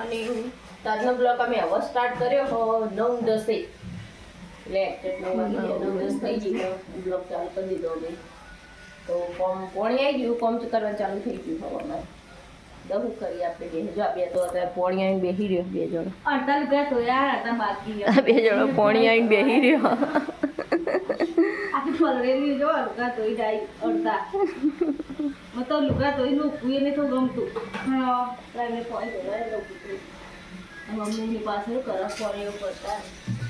Morning આજનો blog અમે હવે સ્ટાર્ટ કર્યો 9:10 એટલે એક્ઝેક્ટ 9:10 થઈ ગઈ બ્લોગ ચાલુ કરી દીધો અમે તો પોણી આવી ગયું કોમ કરવાનું ચાલુ થઈ ગયું હવામાં દહું કરી આપણે બે જો બે તો અત્યારે પોણી આવીને બેસી રહ્યો બે જણ અડધા લુગડા ધોયા હતા બાકી બે જણ પોણી આવીને બેસી રહ્યો આખી ફલરેલી જો લુગડા ધોઈ જાય અડધા મેં તો લુગડા ધોઈ મૂકવું એને તો ગમતું હા લાગે પોઈ ધોવાય લોકો મમ્મીની પાસે કરા પોણી એવું કરતા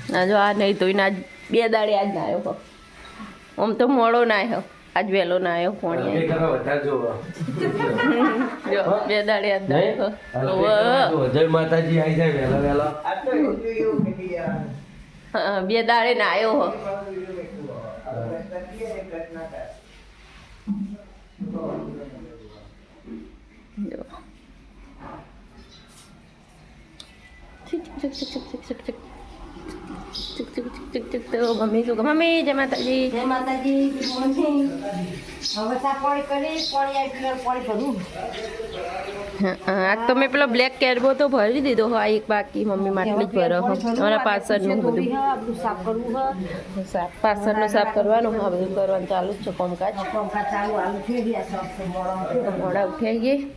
ના જો આ નહીં ધોઈને આજ બે દાડે આજ ના આવ્યો આમ તો મોડો ના આવ્યો આજ વહેલો ના આવ્યો પોણી જો બે દાડે આજ ના આવ્યો જય માતાજી આવી જાય વહેલા વહેલા હા બે દાડે ના આવ્યો હો મમ્મી શું મમ્મી જય માતાજી જય માતાજી હવે સાપોડી કરી પોણી આવી પોણી ભરું આજ તો મેં પેલો બ્લેક કેરબો તો ભરી દીધો હોય એક બાકી મમ્મી માટલી જ ભરો અમારા પાછળનું બધું સાફ કરવું પાછળનું સાફ કરવાનું હા બધું કરવાનું ચાલુ જ છે કામકાજ પંખા ચાલુ આલુ થઈ ગયા સબ મોડા ઉઠાઈ ગઈ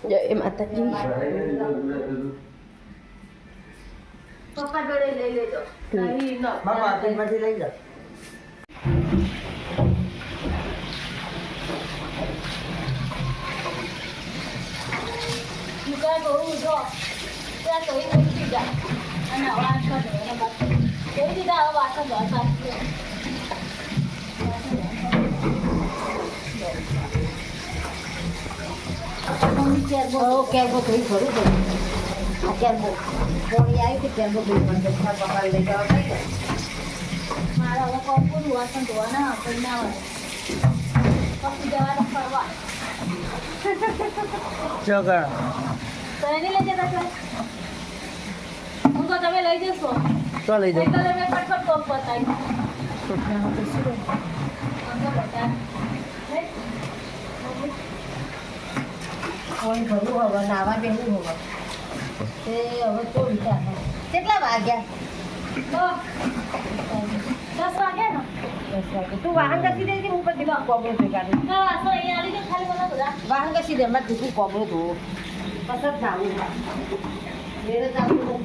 જય માતાજી પપ્પા જોડે લઈ લેજો નહીં ન બાપા તેમાંથી લઈ જા દુકાન બહુ જો ત્યાં તો એ નથી જા અને અવાજ કરે અને બાકી જોઈ દીધા હવે વાસણ ધોવા સાચી કેરબો થઈ ખરું બધું આ કેરબો પોણી આવી કે કેરબો થઈ પણ બધા પપ્પા લઈ જવા થઈ ગયા મારા હવે કોપું વાસણ ધોવાના આપણે ના આવે પછી જવાનું ફરવા ચોકડા તો એને લઈ જતા છો હું તો તમે લઈ જશો તો લઈ તો તમે ફટફટ કોપ બતાવી કોઈ ભરું હવે નાવા બેવું હવે તે હવે તો વિચાર કેટલા વાગ્યા 10 વાગ્યા ને 10 વાગે તું વાહન ઘસી દે કે હું પર દીવા કોબળો ભેગાડું ના વાસો અહીંયા આવી જાય ખાલી મને બધા વાહન ઘસી દે એમાં તું કોબળો ધો પસંદ જાવું મેરે જાવું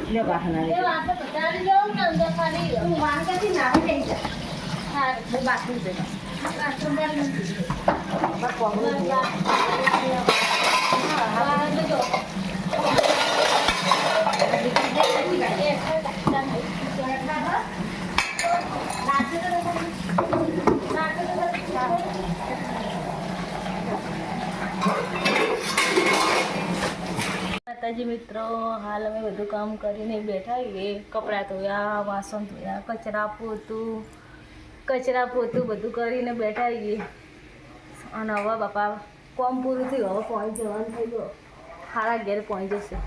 લે વાહન આવી એ વાસો બતાડી જાઉં ને અંદર ખાલી તું વાહન ઘસી નાવા જઈ જા હા હું બાથરૂમ જઈ બાથરૂમ માં નથી બસ કોબળો ધો હા જો માતાજી મિત્રો હાલ અમે બધું કામ કરીને બેઠા છીએ કપડાં ધોયા વાસણ ધોયા કચરા પોતું બધું કરીને બેઠા છીએ અને હવે બાપા કોમ પૂરું થયું હવે પહોંચી જવાનું થઈ ગયો સારા ઘેર પહોંચી જશે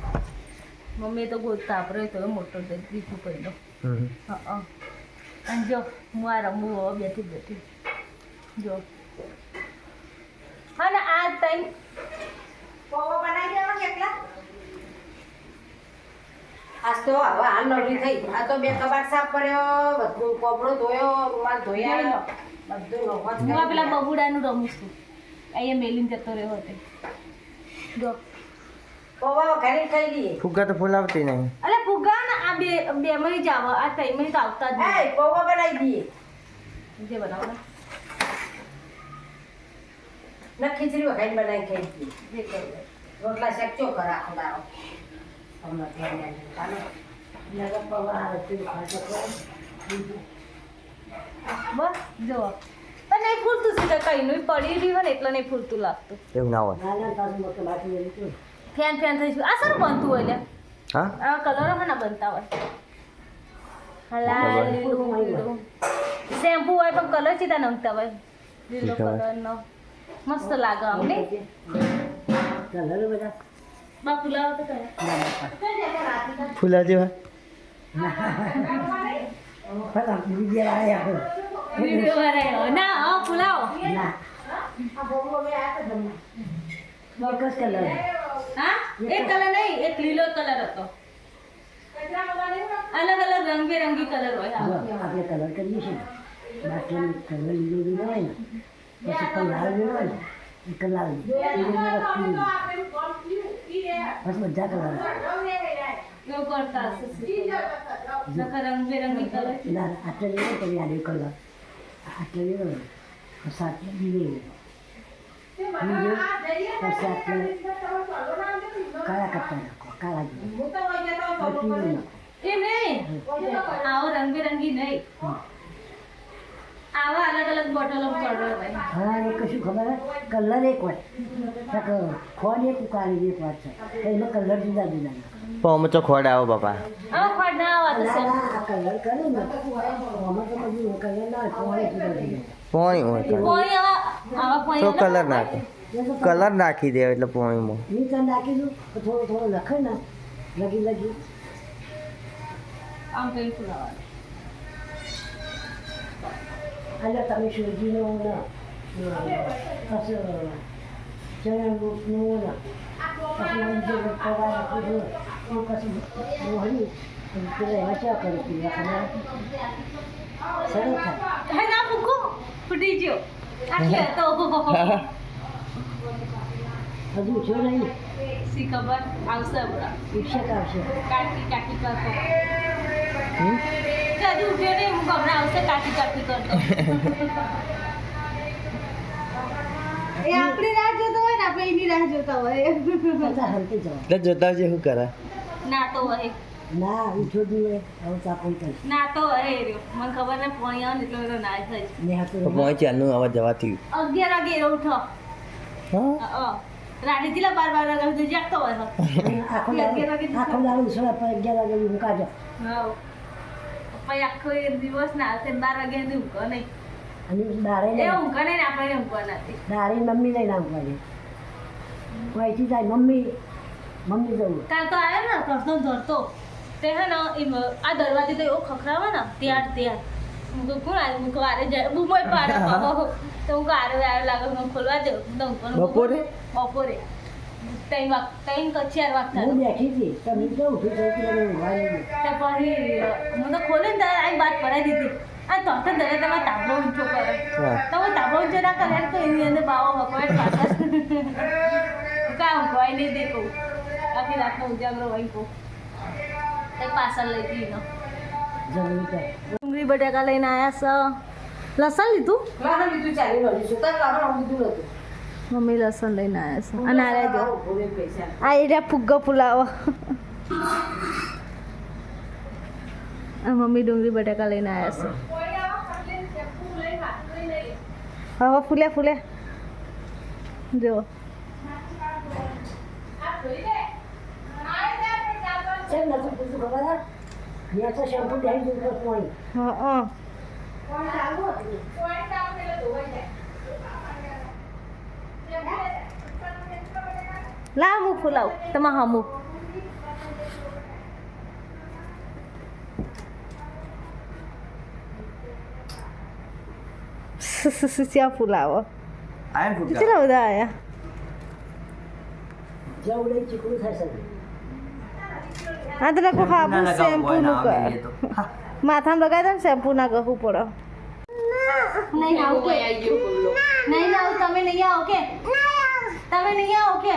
મમ્મીએ તો ગોતતા આપણે તો મોટો દીકું પડ્યો હા અને જો હું આ રમવું હવે બેઠી જો હા ને આ ટાઈમ પૌવા બનાવી દેવા કેટલા આજ તો હવે હાલ નવરી થઈ આ તો બે કબાટ સાફ કર્યો બધું કપડો ધોયો રૂમાલ ધોયા બધું હું પેલા બબુડાનું રમું છું અહીંયા મેલીને જતો રહ્યો હતો જો પૌવા ઘરે ખાઈ લઈએ ફુગ્ગા તો ફૂલાવતી નહીં અરે ફુગ્ગા ને આ બે મળી જાવ આ ત્રણ મળી તો આવતા જ નહીં પૌવા બનાવી દઈએ જે બનાવો ને ખીચડી વઘારી બનાવી ખાઈ દઈએ જે કરું રોટલા શાક ચોખા રાખો દારો હમણાં ધ્યાન ચાલો લગા પૌવા આવે તે ખાતો બસ જો પણ નહીં ફૂલતું સીધા કઈ નહીં પડી રહ્યું ને એટલે નહીં ફૂલતું લાગતું એવું ના હોય ફેન થઈ ગયું આ સારું બનતું હોય લે હા આ કલર હા ના બનતા હોય લાલ લીલું પીળું શેમ્પુ હોય પણ કલર સીધા નમતા હોય લીલો કલરનો મસ્ત લાગે અમને કલર બધા બા ફુલાવો તો કયા ફૂલા જેવા વિડિયો વાળા ના હા ફુલાવો ના આ બોમ્બો મે આ તો બોકસ કલર હા એક કલર નહીં, એક લીલો કલર હતો. અલગ અલગ રંગબેરંગી કલર હોય. જો આપણે કલર કરીએ છીએ બાટલાનો કલર લીલો લીલો હોય ને પછી પણ લાલ લીલો હોય ને એ કલર બસ બધા કલર એવું કરતા હશે. નકર રંગબેરંગી કલર. ના આટલે લીલો કરી આડે કલર આટલે લીલો પછી આટલે લીલો બીજો પછી આટલે કાળા કપડા નાખો કાળા જેવા પીળો નાખો એ નહીં, આવો રંગબેરંગી નહીં. આવા અલગ અલગ બોટલો કલર હોય. હા એ કશું ખબર કલર એક હોય ખોડ એક ઉકાળી એક વાત છે તો એમાં કલર જુદા જુદા નાખો. પોમ તો ખોડ આવો બાપા. આવો ખોટ ના આવવા તો ના, સર. ના, આ કલર કરે ને આમાં તો બધું કલર ના હોય જુદા જુદા પોણી હોય કલર. કોઈ આવા કોઈ તો કલર નાખે કલર નાખી દે એટલે પોણીમાં. નીચે નાખી દઉં તો થોડું થોડું લખે ને લગી લગી આમ કઈ ફુલાવાનું. આજે તમે શેરડીનું ને પછી ચણા લોટનું ને પછી ઊંધિયું ને પૌવા નાખી દઉં પછી મોહરી પેલા એમાં ચા કરી પીવા ખાના સરસ થાય હે ના મૂકો, ફૂટી ગયો. આટલે હતો. હજુ જો નહીં શી ખબર આવશે હમણાં. શિક્ષક આવશે કાકી કાકી કરતો. હમ? કે હજુ ઉઠ્યો નહીં, હું હમણાં આવશે કાકી કાકી કરતો. એ આપણી રાહ જોતો હોય ને આપણે એની રાહ જોતા હોય. બધા હલતી જવા એટલે જોતા આવજે શું કરે. ના તો હોય, ના ઉઠો જોઈએ હવે તો આપણે કહીશ ના તો હોય એ રહ્યો. મને ખબર ને પોણી આવે ને એટલો બધો ના થાય. ને હા તો પોણી ચાલનું આવા જવા થયું. 11 વાગે ઉઠો. હા રાણી જિલ્લા 12 વાગ્યા સુધી જાગતો હોય. આખો દાડો ઉછળા પર 11 વાગે મૂકા જાઓ હા. પછી આખો એક દિવસ ના હશે 12 વાગ્યા સુધી ઊંઘો નહીં. અને દારે એ ઊંઘો નહીં ને આપણે ઊંઘો નથી. દારે મમ્મી લઈને આવવા દે અહીંથી જાય મમ્મી જવું કાલ તો આવ્યો ને ધરતો તે હે ને એમ આ દરવાજે તો એવો ખખડાવે ને ત્યાર હું તો કોણ આવ્યું હું વારે જાય બૂમોય પાડે તો હું આરે આવ્યો લાગે હું ખોલવા દઉં બપોરે? બપોરે 3 કે 4 વાગતા હું બેઠી હતી તમે તો ઉઠી જતી તે પછી હું તો ખોલી ને ત્યારે આવી વાત પડાવી દીધી આ તો દરે તમે તાબડો ઊંચો કરે હા. તમે તાબડો ઊંચો ના કરે તો એની અંદર બાવો વખવાય પાછા કામ કોઈ નહીં દેખું આખી રાતનો ઉજાગરો વહી કહું તે પાછળ લઈ ગઈ નો જવું તો ડુંગળી બટાકા લઈને આવ્યા છે લસણ લીધું મમ્મી લસણ લઈને આવ્યા છે અને આ જો આ એરિયા ફુગ્ગો ફુલાવો આ મમ્મી ડુંગળી બટાકા લઈને આવ્યા છે હવે ફૂલે જો કેમ નથી પૂછું ખબર હા મેં તો શેમ્પુ દઈ દીધું પાણી હા લા હું ફૂલાવ તમે હા મૂક ક્યાં ફૂલાવો કેટલા બધા આયા જેવું લઈ ચીકણું થશે આ તો લોકો હાબુ શેમ્પુ નું કર માથામાં લગાવી દે ને શેમ્પુ ના કહું પડે નહીં આવું કે નહીં આવું તમે નહીં આવો કે તમે નહીં આવો કે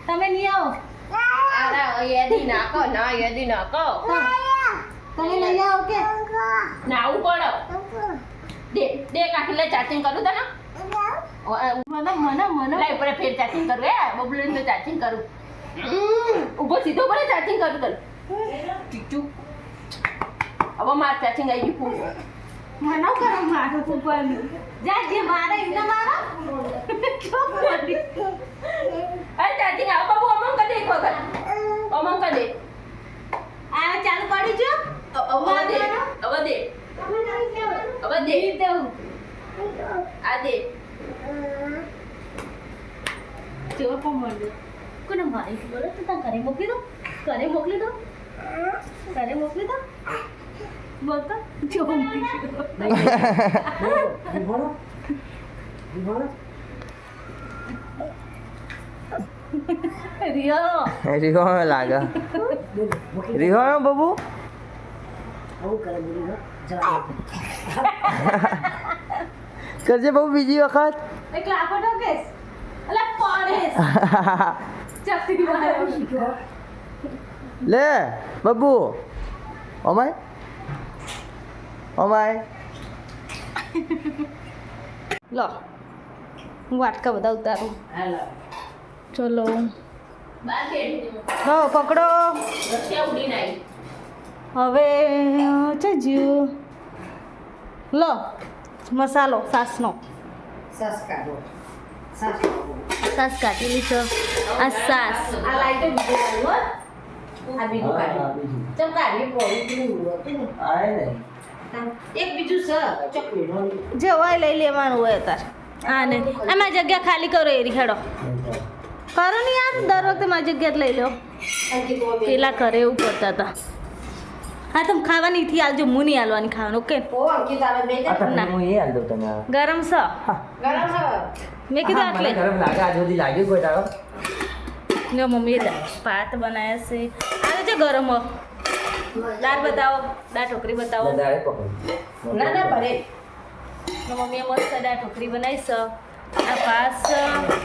તમે નહીં આવો અરે યદી નાખો ના યદી નાખો તમે નહીં આવો કે નાવું પડો દે કાકી લે ચાર્જિંગ કરું તને મને લાઈ પડે ફેર ચાર્જિંગ કરું બબલું તો ચાર્જિંગ કરું ઊભો સીધો પડે ચાર્જિંગ કરું કર ચીચુ હવે માર ચાર્જિંગ આવી ગયું મને કરો મારો ઉપર જા જે મારે એને મારો ચૂપ કરી અરે ચાર્જિંગ આવ બાબુ અમમ કર દે એક વખત અમમ કર દે આ ચાલુ કરી જો હવે દે દેવું આ દે જેવો પણ મળ્યો કોને મારી બોલો તો તા ઘરે મોકલી દો ઘરે મોકલી દો બોલતો જો મોકલી દો ભણો રિયો રિહોણો લાગે રિહોણો બબુ આવું કરે બોલી જવા કરજે બબુ બીજી વખત એક લાપો ઠોકેસ અલા પાડેસ ચપટી મારો લે બબુ ઓમાય ઓમાય લો હું વાટકા બધા ઉતારું હાલો ચલો બાર બેઠી હો પકડો રસ્યા ઉડીને આવી હવે ચજ્યું લો મસાલો સાસનો સસ કાઢો સસ કાઢો સાસ કાઢેલી છે આ સાસ આ લાઈટો બીજું કાઢો આ બીજું કાઢો ચમ કાઢી પોળી હતું આય નહીં એક બીજું સ ચકલી જે હોય લઈ લેવાનું હોય તાર હા ને એમાં જગ્યા ખાલી કરો એરી હેડો કરો ને યાર દર વખતે મારી જગ્યા જ લઈ લો પેલા કરે એવું કરતા હતા હા તમે ખાવાની થી આલજો હું નહીં હાલવાની ખાવાનું ઓકે ઓ અંકિત આવે બે આ તમને હું એ હાલ દઉં તમે ગરમ છે ગરમ છે મેં કીધું મને એટલે ગરમ લાગે આજ સુધી લાગ્યું કોઈ તારો ને મમ્મીએ ભાત બનાવ્યા છે આવે છે ગરમ દાળ બતાવો દાળ ઢોકરી બતાવો દાડે પકડ ના ના ભરે ને મમ્મીએ મસ્ત દાળ ઢોકરી બનાવી છે આ ભાત છે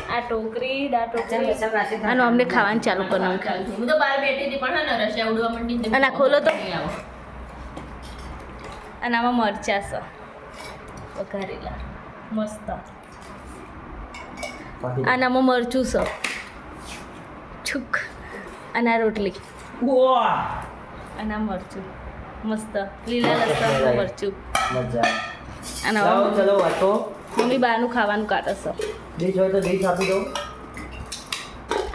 આ ટોકરી દાળ ઢોકરી આનું અમને ખાવાનું ચાલુ કરવાનું હું તો બહાર બેઠી હતી પણ હા ને રસ્યા ઉડવા માંડી અને આ ખોલો તો. નહીં આવો. અને આમાં મરચા છે વઘારેલા મસ્ત આનામાં મરચું છે છુક અને આ રોટલી અને આ મરચું મસ્ત લીલા લસણ મરચું મજા અને લાવો હવે ચલો વાતો મમ્મી બહારનું ખાવાનું કાઢે છે ડીશ હોય તો ડીશ આપી દઉં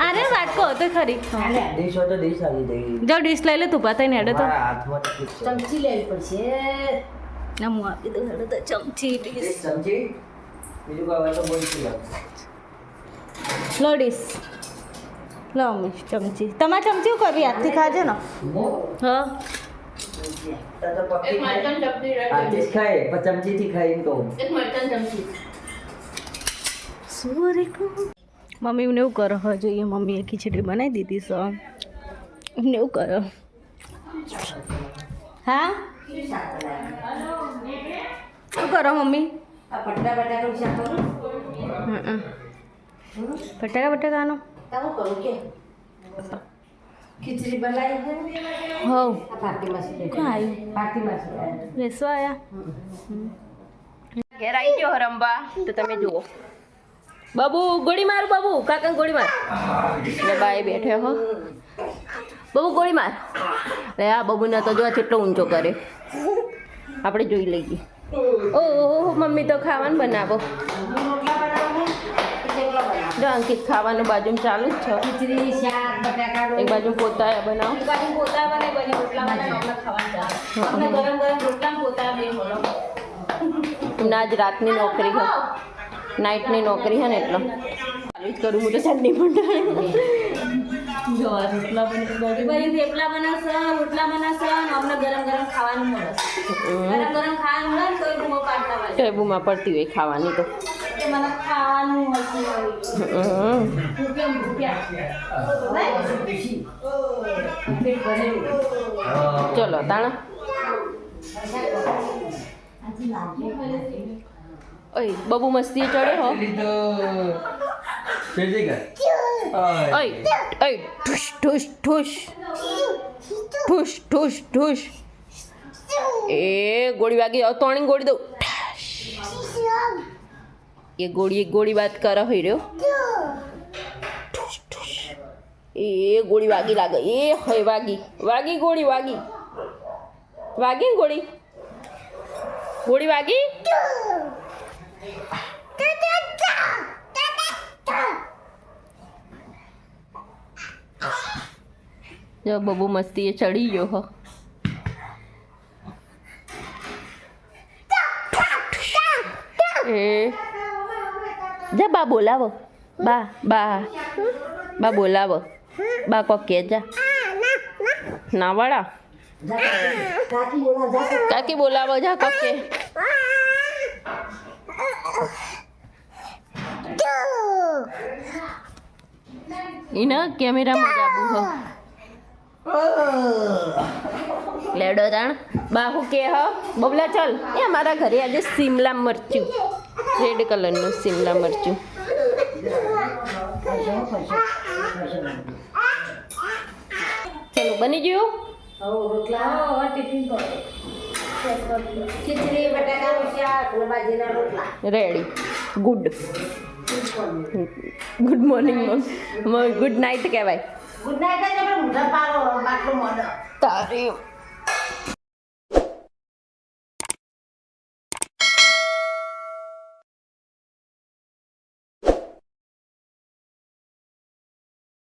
અરે વાટકો હતો ખરી ડીશ હોય તો ડીશ આપી દઈ જાઓ ડીશ લઈ લે તું પાતા ને હેડે તો મારા હાથમાં તકલીફ છે ચમચી લેવી પડશે ના હું આપી દઉં હેડે તો ચમચી એક ડીશ ચમચી બીજું કોઈ હોય તો બોલતી લો લો ડીશ લો મમ્મી ચમચી તમારે ચમચી શું કરવી હાથથી ખાજો ને હા એક મરચાં ચપટી રાખી હાથથી જ ખાય પણ ચમચીથી ખાઈ એમ કહું એક મરચાં ચમચી મમ્મી મને એવું કરો હવે જોઈએ મમ્મીએ ખીચડી બનાવી દીધી છે એમને એવું કરો હા શું કરો મમ્મી આ પટ્ટા બટાકાનું શાક કરું બટાકા બટાકાનો તારું કરું કે ખીચડી બનાવી છે ને? હવ આ પાર્ટીમાં છે કોણ આવ્યું પાર્ટીમાં છે બેસવા આવ્યા ઘેર આવી ગયો રંબા તો તમે જુઓ બાબુ ગોળી માર બાબુ કાકા ગોળી માર ને બાએ બેઠે હો બાબુ ગોળી માર લે આ બાબુને તો જો કેટલો ઊંચો કરે આપણે જોઈ લઈએ ઓહ મમ્મી તો ખાવાનું બનાવો જો અંકિત ખાવાનું બાજુમાં ચાલુ જ છે ખીચડી શાક બટાકાનું એક બાજુ પોતા બનાવો એક બાજુ પોતા બને બની રોટલા બને અમને ખાવાનું ચાલે અમને ગરમ ગરમ રોટલા પોતા બે મળો ના આજ રાતની નોકરી છે નાઇટની નોકરી છે ને એટલો ચાલુ જ કરું હું તો ઠંડી પણ જો આ રોટલા બને બધી થેપલા બનાવશે રોટલા બનાવશે અને અમને ગરમ ગરમ ખાવાનું મળે ગરમ ગરમ ખાવાનું મળે ને તો એ બૂમો પાડતા હોય ટેબુમાં પડતી હોય ખાવાની તો કે મને ખાવાનું હશે ચલો તાણા ઓય બબુ મસ્તી ચડે હો ઓય ઓય ઠુશ ઠુશ ઠુશ ઠુશ ઠુશ ઠુશ એ ગોળી વાગી હવે તોણી ગોળી દઉં એ ગોળી વાત કરે હોય રહ્યો એ ગોળી વાગી લાગે એ હોય વાગી ગોળી વાગી ગોળી વાગી જો બબુ મસ્તી એ ચડી ગયો હો એ જા બા બોલાવો બા બોલાવો બા કોક કે જા ના વાળા કાકી બોલાવો જા કોક કે એને કેમેરામાં જ આબુ હો લેડો તાણ બાહુ કે હ બબલા ચાલ એ અમારા ઘરે આજે શિમલા મરચું રેડ કલરનું શિમલા મરચું ચલો બની ગયું રોટલા ટિફિન કરો ખીચડી બટાકાનું શાક ને બાજીના રોટલા ready good good morning good night કહેવાય ગુડ નાઇટ જ આપણે મોઢા પારો બાટલો મોઢો તારી